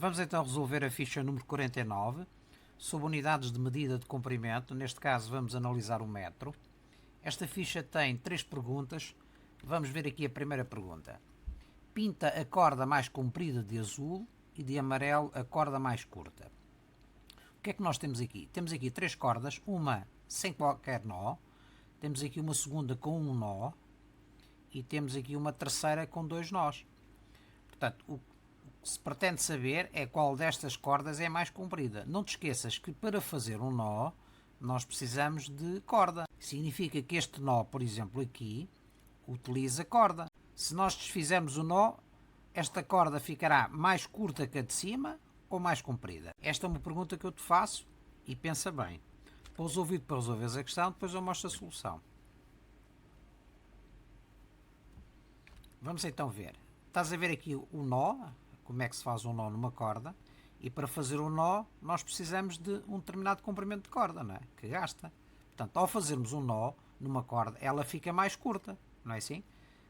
Vamos então resolver a ficha número 49, sob unidades de medida de comprimento. Neste caso vamos analisar o metro. Esta ficha tem 3 perguntas. Vamos ver aqui a primeira pergunta. Pinta a corda mais comprida de azul e de amarelo a corda mais curta. O que é que nós temos aqui? Temos aqui 3 cordas, uma sem qualquer nó, temos aqui uma segunda com um nó e temos aqui uma terceira com 2 nós. Portanto, o que se pretende saber é qual destas cordas é mais comprida. Não te esqueças que para fazer um nó nós precisamos de corda. Significa que este nó, por exemplo, aqui, utiliza corda. Se nós desfizermos o nó, esta corda ficará mais curta que a de cima ou mais comprida? Esta é uma pergunta que eu te faço e pensa bem. Pousa o ouvido para resolveres a questão, depois eu mostro a solução. Vamos então ver. Estás a ver aqui o nó, como é que se faz um nó numa corda, e para fazer um nó nós precisamos de um determinado comprimento de corda, não é? Que gasta. Portanto, ao fazermos um nó numa corda, ela fica mais curta, não é assim?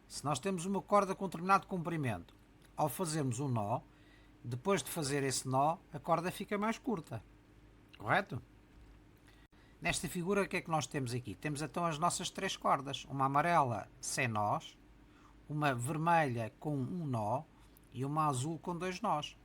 Se nós temos uma corda com um determinado comprimento, ao fazermos um nó, depois de fazer esse nó, a corda fica mais curta. Correto? Nesta figura, o que é que nós temos aqui? Temos então as nossas 3 cordas. Uma amarela sem nós, uma vermelha com um nó e uma azul com 2 nós.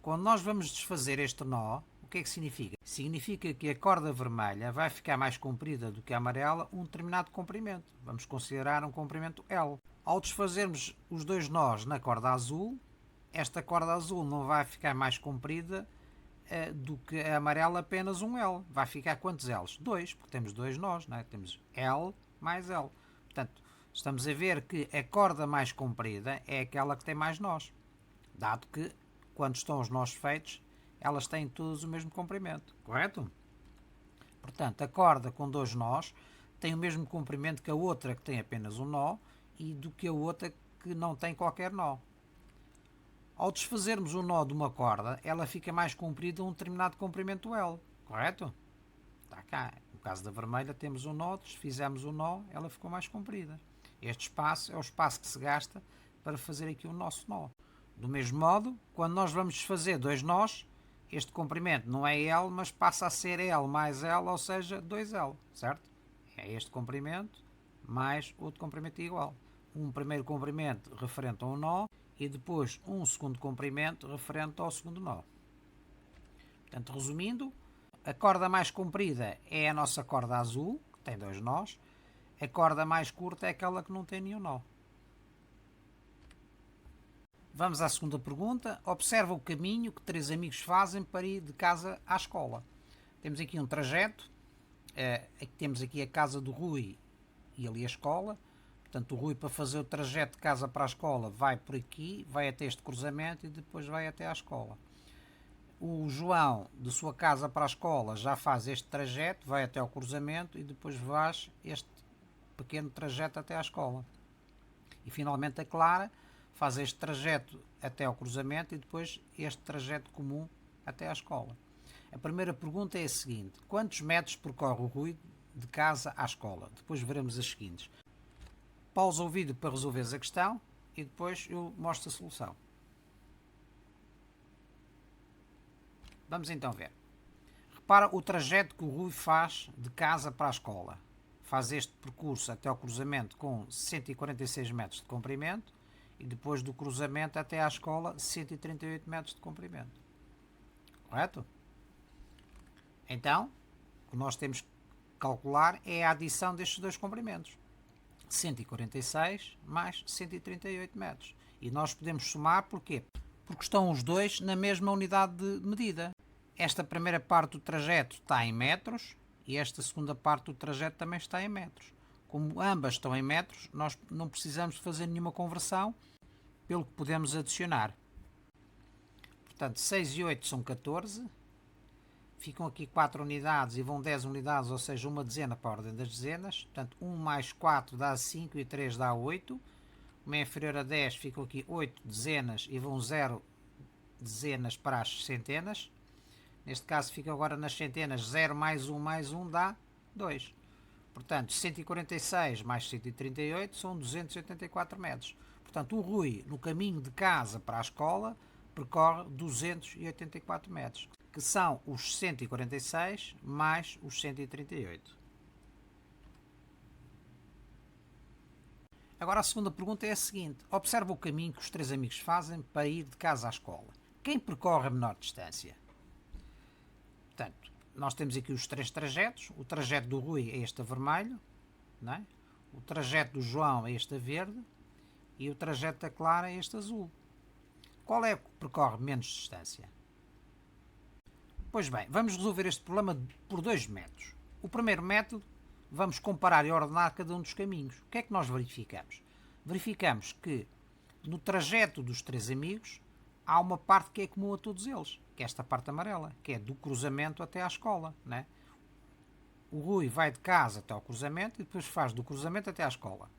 Quando nós vamos desfazer este nó, o que é que significa? Significa que a corda vermelha vai ficar mais comprida do que a amarela um determinado comprimento. Vamos considerar um comprimento L. Ao desfazermos os 2 nós na corda azul, esta corda azul não vai ficar mais comprida do que a amarela apenas um L. Vai ficar quantos L's? 2, porque temos 2 nós, não é? Temos L mais L. Portanto, estamos a ver que a corda mais comprida é aquela que tem mais nós, dado que quando estão os nós feitos, elas têm todas o mesmo comprimento, correto? Portanto, a corda com 2 nós tem o mesmo comprimento que a outra que tem apenas um nó e do que a outra que não tem qualquer nó. Ao desfazermos o nó de uma corda, ela fica mais comprida um determinado comprimento L, correto? Está cá. No caso da vermelha temos um nó, desfizemos o nó, ela ficou mais comprida. Este espaço é o espaço que se gasta para fazer aqui o nosso nó. Do mesmo modo, quando nós vamos desfazer 2 nós, este comprimento não é L, mas passa a ser L mais L, ou seja, 2L, certo? É este comprimento mais outro comprimento igual. Um primeiro comprimento referente a um nó e depois um segundo comprimento referente ao segundo nó. Portanto, resumindo, a corda mais comprida é a nossa corda azul, que tem 2 nós. A corda mais curta é aquela que não tem nenhum nó. Vamos à segunda pergunta. Observa o caminho que 3 amigos fazem para ir de casa à escola. Temos aqui um trajeto. Temos aqui a casa do Rui e ali a escola. Portanto, o Rui, para fazer o trajeto de casa para a escola, vai por aqui, vai até este cruzamento e depois vai até à escola. O João, de sua casa para a escola, já faz este trajeto, vai até ao cruzamento e depois faz este pequeno trajeto até à escola. E finalmente a Clara faz este trajeto até ao cruzamento e depois este trajeto comum até à escola. A primeira pergunta é a seguinte: quantos metros percorre o Rui de casa à escola? Depois veremos as seguintes. Pausa o vídeo para resolveres a questão e depois eu mostro a solução. Vamos então ver. Repara o trajeto que o Rui faz de casa para a escola. Faz este percurso até ao cruzamento com 146 metros de comprimento e depois do cruzamento até à escola 138 metros de comprimento. Correto? Então, o que nós temos que calcular é a adição destes 2 comprimentos. 146 mais 138 metros. E nós podemos somar porquê? Porque estão os dois na mesma unidade de medida. Esta primeira parte do trajeto está em metros e esta segunda parte do trajeto também está em metros. Como ambas estão em metros, nós não precisamos fazer nenhuma conversão, pelo que podemos adicionar. Portanto, 6 e 8 são 14. Ficam aqui 4 unidades e vão 10 unidades, ou seja, uma dezena para a ordem das dezenas. Portanto, 1 mais 4 dá 5 e 3 dá 8. Como é inferior a 10, ficam aqui 8 dezenas e vão 0 dezenas para as centenas. Neste caso, fica agora nas centenas 0 mais 1 dá 2. Portanto, 146 mais 138 são 284 metros. Portanto, o Rui, no caminho de casa para a escola, percorre 284 metros, que são os 146 mais os 138. Agora a segunda pergunta é a seguinte: observa o caminho que os três amigos fazem para ir de casa à escola. Quem percorre a menor distância? Portanto, nós temos aqui os três trajetos. O trajeto do Rui é este a vermelho, não é? O trajeto do João é este a verde e o trajeto da Clara é este azul. Qual é o que percorre menos distância? Pois bem, vamos resolver este problema por dois métodos. O primeiro método, vamos comparar e ordenar cada um dos caminhos. O que é que nós verificamos? Verificamos que no trajeto dos três amigos há uma parte que é comum a todos eles, que é esta parte amarela, que é do cruzamento até à escola, né? O Rui vai de casa até ao cruzamento e depois faz do cruzamento até à escola.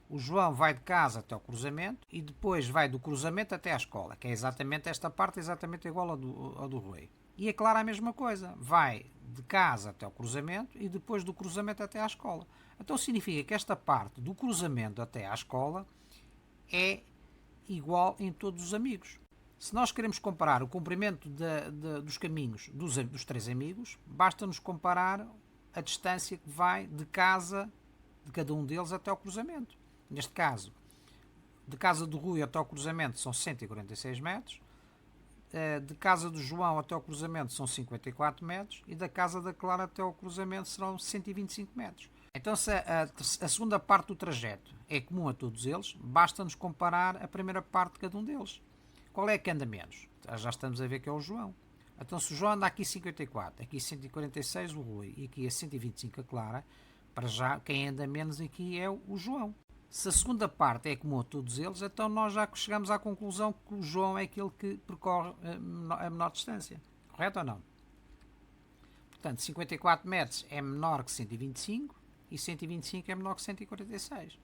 O João vai de casa até ao cruzamento e depois vai do cruzamento até à escola, que é exatamente esta parte, exatamente igual ao do Rui. E a Clara a mesma coisa, vai de casa até ao cruzamento e depois do cruzamento até à escola. Então significa que esta parte do cruzamento até à escola é igual em todos os amigos. Se nós queremos comparar o comprimento dos caminhos dos três amigos, basta-nos comparar a distância que vai de casa de cada um deles até ao cruzamento. Neste caso, de casa do Rui até ao cruzamento são 146 metros, de casa do João até ao cruzamento são 54 metros e da casa da Clara até ao cruzamento serão 125 metros. Então, se a segunda parte do trajeto é comum a todos eles, basta-nos comparar a primeira parte de cada um deles. Qual é que anda menos? Já estamos a ver que é o João. Então, se o João anda aqui 54, aqui 146 o Rui e aqui a 125 a Clara, para já quem anda menos aqui é o João. Se a segunda parte é comum a todos eles, então nós já chegamos à conclusão que o João é aquele que percorre a menor distância. Correto ou não? Portanto, 54 metros é menor que 125 e 125 é menor que 146.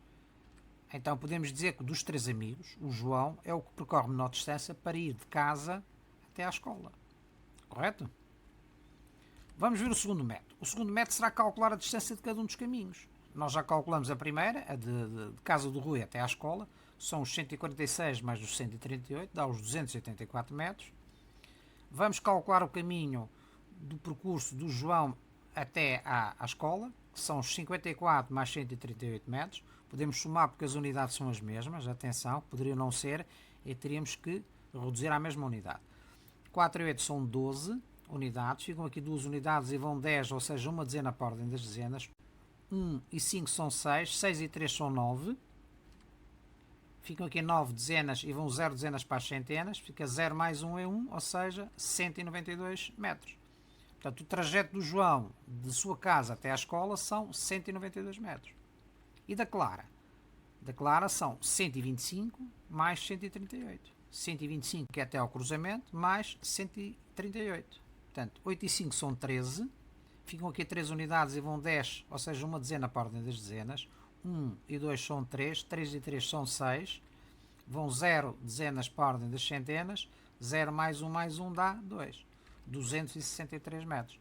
Então podemos dizer que dos três amigos, o João é o que percorre a menor distância para ir de casa até à escola. Correto? Vamos ver o segundo método. O segundo método será calcular a distância de cada um dos caminhos. Nós já calculamos a primeira, a de casa do Rui até à escola, são os 146 mais os 138, dá os 284 metros. Vamos calcular o caminho do percurso do João até à escola, que são os 54 mais 138 metros. Podemos somar porque as unidades são as mesmas, atenção, poderiam não ser, e teríamos que reduzir à mesma unidade. 4 e 8 são 12 unidades, ficam aqui duas unidades e vão 10, ou seja, uma dezena para a ordem das dezenas. 1 e 5 são 6, 6 e 3 são 9. Ficam aqui 9 dezenas e vão 0 dezenas para as centenas. Fica 0 mais 1 é 1, ou seja, 192 metros. Portanto, o trajeto do João de sua casa até à escola são 192 metros. E da Clara? Da Clara são 125 mais 138. 125 que é até ao cruzamento, mais 138. Portanto, 8 e 5 são 13. Ficam aqui 3 unidades e vão 10, ou seja, uma dezena para a ordem das dezenas. 1 e 2 são 3, 3 e 3 são 6. Vão 0 dezenas para a ordem das centenas. 0 mais 1 dá 2. 263 metros.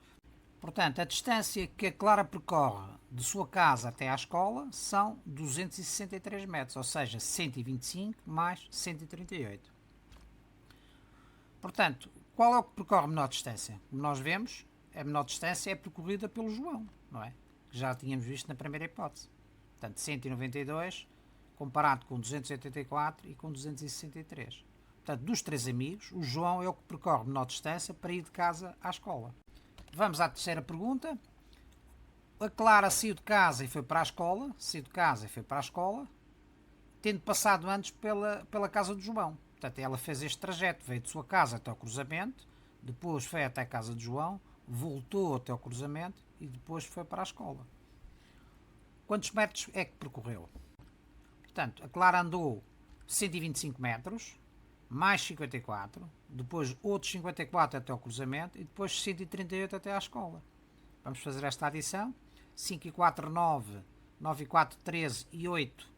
Portanto, a distância que a Clara percorre de sua casa até à escola são 263 metros, ou seja, 125 mais 138. Portanto, qual é o que percorre a menor distância? Como nós vemos, a menor distância é percorrida pelo João, não é? Que já tínhamos visto na primeira hipótese. Portanto, 192 comparado com 284 e com 263. Portanto, dos três amigos, o João é o que percorre a menor distância para ir de casa à escola. Vamos à terceira pergunta. A Clara saiu de casa e foi para a escola. Saiu de casa e foi para a escola, tendo passado antes pela casa do João. Portanto, ela fez este trajeto, veio de sua casa até ao cruzamento, depois foi até a casa do João, voltou até ao cruzamento e depois foi para a escola. Quantos metros é que percorreu? Portanto, a Clara andou 125 metros, mais 54, depois outros 54 até ao cruzamento e depois 138 até à escola. Vamos fazer esta adição. 5 e 4, 9, 9 e 4, 13 e 8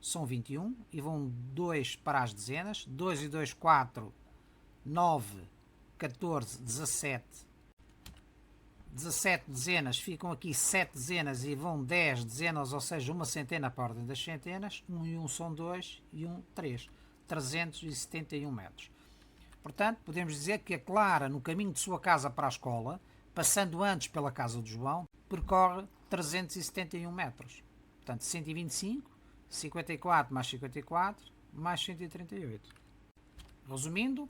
são 21 e vão 2 para as dezenas. 2 e 2, 4, 9, 14, 17. 17 dezenas, ficam aqui 7 dezenas e vão 10 dezenas, ou seja, uma centena para a ordem das centenas. 1 e 1 são 2 e 1, 3. 371 metros. Portanto, podemos dizer que a Clara, no caminho de sua casa para a escola, passando antes pela casa do João, percorre 371 metros. Portanto, 125, 54 mais 54, mais 138. Resumindo,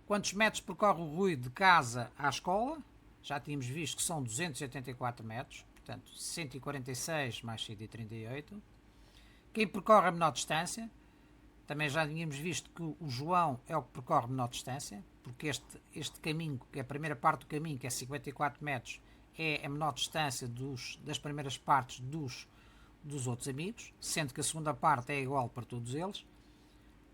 quantos metros percorre o Rui de casa à escola? Já tínhamos visto que são 284 metros, portanto 146 mais 138. Quem percorre a menor distância? Também já tínhamos visto que o João é o que percorre a menor distância, porque este caminho, que é a primeira parte do caminho, que é 54 metros, é a menor distância das primeiras partes dos outros amigos, sendo que a segunda parte é igual para todos eles.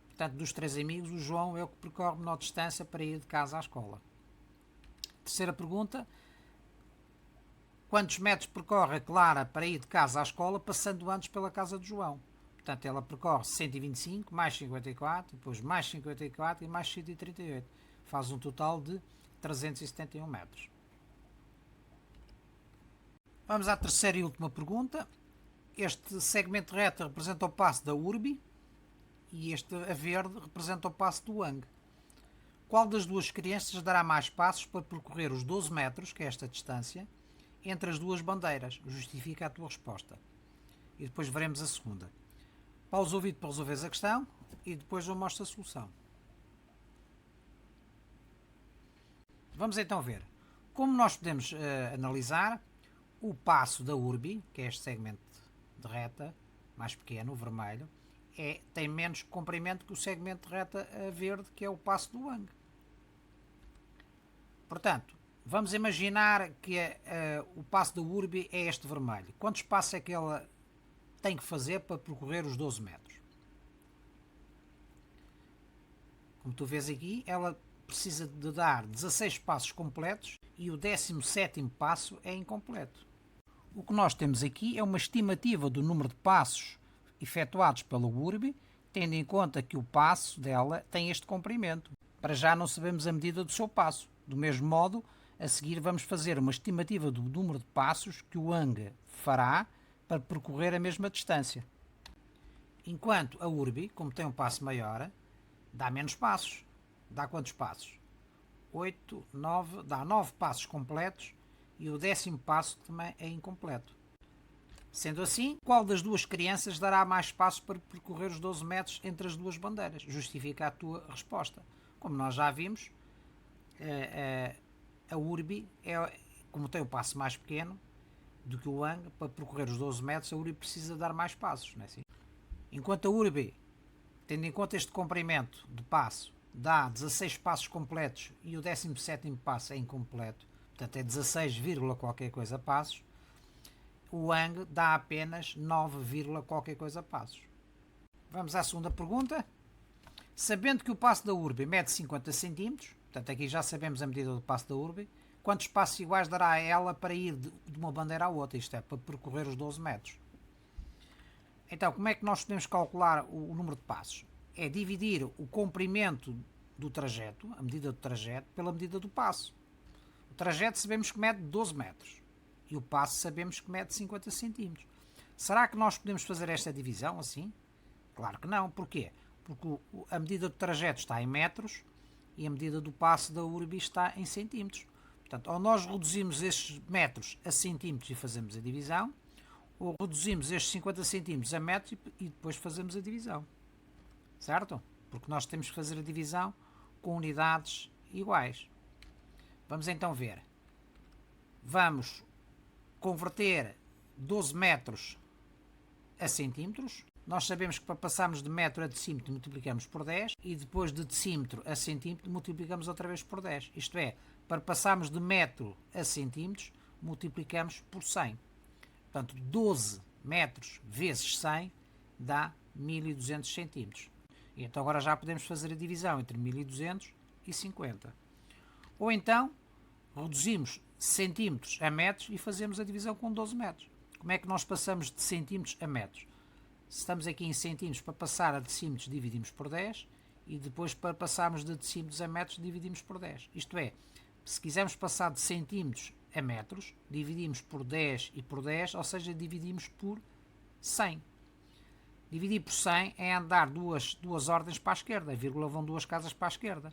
Portanto, dos 3 amigos, o João é o que percorre a menor distância para ir de casa à escola. Terceira pergunta. Quantos metros percorre a Clara para ir de casa à escola, passando antes pela casa do João? Portanto, ela percorre 125, mais 54, depois mais 54 e mais 138. Faz um total de 371 metros. Vamos à terceira e última pergunta. Este segmento reto representa o passo da Urbi e este a verde representa o passo do Wang. Qual das duas crianças dará mais passos para percorrer os 12 metros, que é esta distância, entre as duas bandeiras? Justifica a tua resposta. E depois veremos a segunda. Pausa o vídeo para resolveres a questão e depois eu mostro a solução. Vamos então ver como nós podemos analisar o passo da Urbi, que é este segmento de reta mais pequeno, o vermelho, tem menos comprimento que o segmento de reta verde, que é o passo do Wang. Portanto, vamos imaginar que o passo da Urbi é este vermelho. Quantos passos é que ela tem que fazer para percorrer os 12 metros? Como tu vês aqui, ela precisa de dar 16 passos completos e o 17º passo é incompleto. O que nós temos aqui é uma estimativa do número de passos efetuados pela Urbi, tendo em conta que o passo dela tem este comprimento. Para já não sabemos a medida do seu passo. Do mesmo modo, a seguir vamos fazer uma estimativa do número de passos que o Wang fará para percorrer a mesma distância. Enquanto a Urbi, como tem um passo maior, dá menos passos. Dá quantos passos? 8, 9, dá 9 passos completos e o 10º passo também é incompleto. Sendo assim, qual das duas crianças dará mais passos para percorrer os 12 metros entre as duas bandeiras? Justifica a tua resposta. Como nós já vimos, a Urbi, como tem o passo mais pequeno do que o Wang, para percorrer os 12 metros, a Urbi precisa dar mais passos. Não é assim? Enquanto a Urbi, tendo em conta este comprimento de passo, dá 16 passos completos e o 17º passo é incompleto, portanto é 16, qualquer coisa passos, o Wang dá apenas 9, qualquer coisa passos. Vamos à segunda pergunta. Sabendo que o passo da Urbi mede 50 cm, portanto aqui já sabemos a medida do passo da Urbi, quantos passos iguais dará a ela para ir de uma bandeira à outra, isto é, para percorrer os 12 metros? Então, como é que nós podemos calcular o número de passos? É dividir o comprimento do trajeto, a medida do trajeto, pela medida do passo. O trajeto sabemos que mede 12 metros e o passo sabemos que mede 50 cm. Será que nós podemos fazer esta divisão assim? Claro que não. Porquê? Porque a medida do trajeto está em metros e a medida do passo da Urbi está em centímetros. Portanto, ou nós reduzimos estes metros a centímetros e fazemos a divisão, ou reduzimos estes 50 centímetros a metros e depois fazemos a divisão. Certo? Porque nós temos que fazer a divisão com unidades iguais. Vamos então ver. Vamos converter 12 metros a centímetros. Nós sabemos que para passarmos de metro a decímetro multiplicamos por 10 e depois de decímetro a centímetro multiplicamos outra vez por 10. Isto é, para passarmos de metro a centímetros multiplicamos por 100. Portanto, 12 metros vezes 100 dá 1200 centímetros. E então agora já podemos fazer a divisão entre 1200 e 50. Ou então reduzimos centímetros a metros e fazemos a divisão com 12 metros. Como é que nós passamos de centímetros a metros? Se estamos aqui em centímetros, para passar a decímetros dividimos por 10 e depois para passarmos de decímetros a metros dividimos por 10. Isto é, se quisermos passar de centímetros a metros, dividimos por 10 e por 10, ou seja, dividimos por 100. Dividir por 100 é andar duas ordens para a esquerda, a vírgula vão duas casas para a esquerda.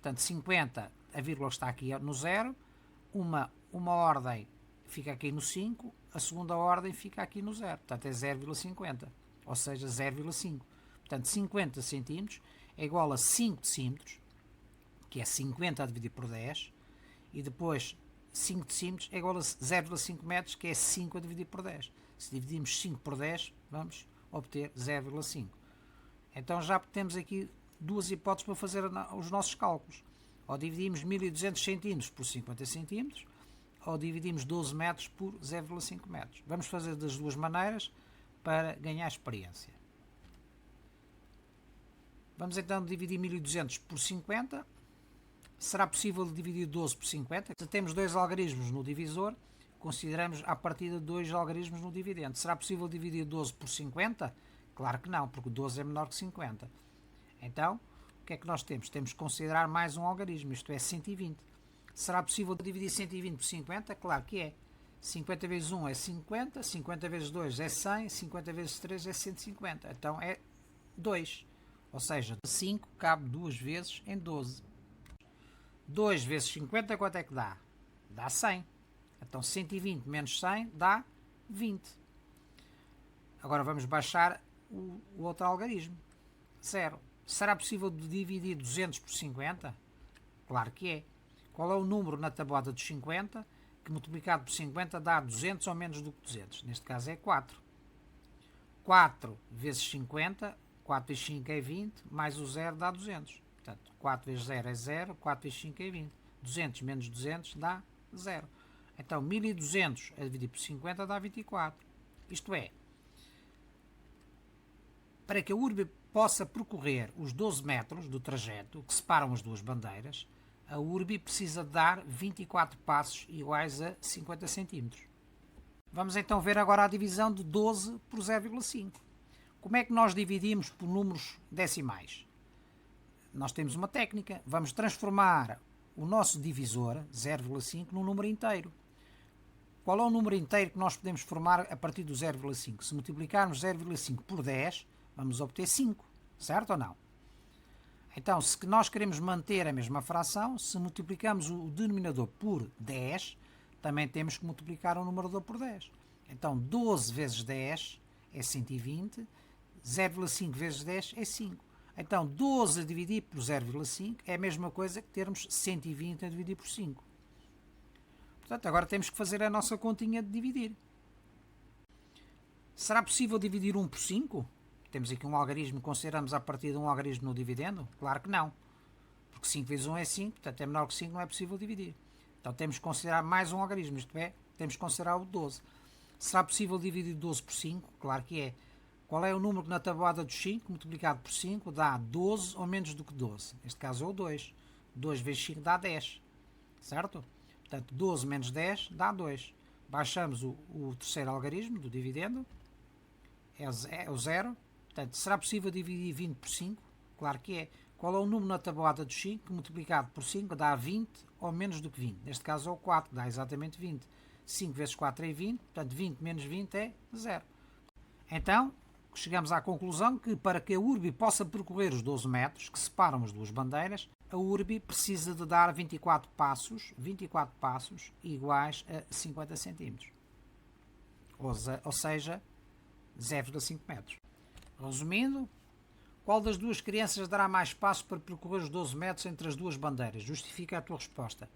Portanto, 50, a vírgula está aqui no 0, uma ordem fica aqui no 5, a segunda ordem fica aqui no 0, portanto é 0,50, ou seja, 0,5. Portanto, 50 centímetros é igual a 5 decímetros, que é 50 a dividir por 10, e depois 5 decímetros é igual a 0,5 metros, que é 5 a dividir por 10. Se dividimos 5 por 10, vamos obter 0,5. Então já temos aqui duas hipóteses para fazer os nossos cálculos. Ou dividimos 1200 centímetros por 50 centímetros, ou dividimos 12 metros por 0,5 metros. Vamos fazer das duas maneiras para ganhar experiência. Vamos então dividir 1200 por 50. Será possível dividir 12 por 50? Se temos dois algarismos no divisor, consideramos a partir de dois algarismos no dividendo. Será possível dividir 12 por 50? Claro que não, porque 12 é menor que 50. Então, o que é que nós temos? Temos que considerar mais um algarismo, isto é 120. Será possível dividir 120 por 50? Claro que é. 50 vezes 1 é 50, 50 vezes 2 é 100, 50 vezes 3 é 150. Então é 2. Ou seja, 5 cabe duas vezes em 12. 2 vezes 50 quanto é que dá? Dá 100. Então 120 menos 100 dá 20. Agora vamos baixar o outro algarismo. 0. Será possível dividir 200 por 50? Claro que é. Qual é o número na tabuada dos 50 que multiplicado por 50 dá 200 ou menos do que 200? Neste caso é 4. 4 vezes 50, 4 vezes 5 é 20, mais o 0 dá 200. Portanto, 4 vezes 0 é 0, 4 vezes 5 é 20. 200 menos 200 dá 0. Então, 1200 a dividir por 50 dá 24. Isto é, para que a urbe possa percorrer os 12 metros do trajeto que separam as duas bandeiras, a urbe precisa dar 24 passos iguais a 50 centímetros. Vamos então ver agora a divisão de 12 por 0,5. Como é que nós dividimos por números decimais? Nós temos uma técnica. Vamos transformar o nosso divisor, 0,5, num número inteiro. Qual é o número inteiro que nós podemos formar a partir do 0,5? Se multiplicarmos 0,5 por 10, vamos obter 5, certo ou não? Então, se nós queremos manter a mesma fração, se multiplicamos o denominador por 10, também temos que multiplicar o numerador por 10. Então, 12 vezes 10 é 120, 0,5 vezes 10 é 5. Então, 12 a dividir por 0,5 é a mesma coisa que termos 120 a dividir por 5. Portanto, agora temos que fazer a nossa continha de dividir. Será possível dividir 1 por 5? Temos aqui um algarismo que consideramos a partir de um algarismo no dividendo? Claro que não. Porque 5 vezes 1 é 5, portanto é menor que 5, não é possível dividir. Então temos que considerar mais um algarismo, isto é, temos que considerar o 12. Será possível dividir 12 por 5? Claro que é. Qual é o número que na tabuada dos 5, multiplicado por 5, dá 12 ou menos do que 12? Neste caso é o 2. 2 vezes 5 dá 10. Certo? Portanto, 12 menos 10 dá 2. Baixamos o terceiro algarismo do dividendo. É o 0. Portanto, será possível dividir 20 por 5? Claro que é. Qual é o número na tabuada dos 5, que multiplicado por 5 dá 20 ou menos do que 20? Neste caso é o 4, que dá exatamente 20. 5 vezes 4 é 20, portanto 20 menos 20 é 0. Então, chegamos à conclusão que para que a urbe possa percorrer os 12 metros que separam as duas bandeiras, a urbe precisa de dar 24 passos iguais a 50 centímetros. Ou seja, 0,5 metros. Resumindo, qual das duas crianças dará mais passos para percorrer os 12 metros entre as duas bandeiras? Justifica a tua resposta.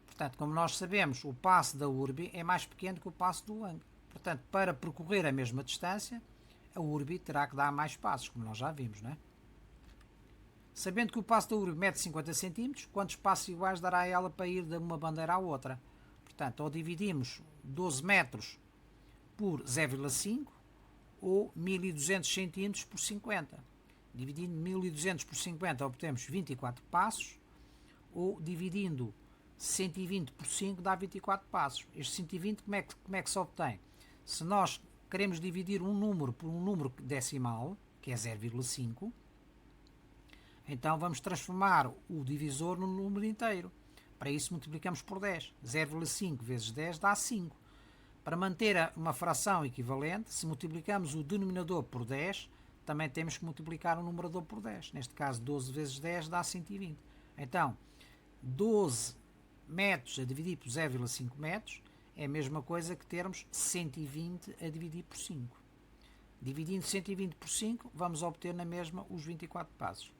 Portanto, como nós sabemos, o passo da urbe é mais pequeno que o passo do ângulo. Portanto, para percorrer a mesma distância, a urbe terá que dar mais passos, como nós já vimos, não é? Sabendo que o passo da urbe mede 50 cm, quantos passos iguais dará ela para ir de uma bandeira à outra? Portanto, ou dividimos 12 metros por 0,5 ou 1200 cm por 50. Dividindo 1200 por 50 obtemos 24 passos, ou dividindo 120 por 5 dá 24 passos. Este 120 como é que se obtém? Se nós queremos dividir um número por um número decimal, que é 0,5, então vamos transformar o divisor num número inteiro. Para isso multiplicamos por 10. 0,5 vezes 10 dá 5. Para manter uma fração equivalente, se multiplicamos o denominador por 10, também temos que multiplicar o numerador por 10. Neste caso, 12 vezes 10 dá 120. Então, 12 metros a dividir por 0,5 metros é a mesma coisa que termos 120 a dividir por 5. Dividindo 120 por 5, vamos obter na mesma os 24 passos.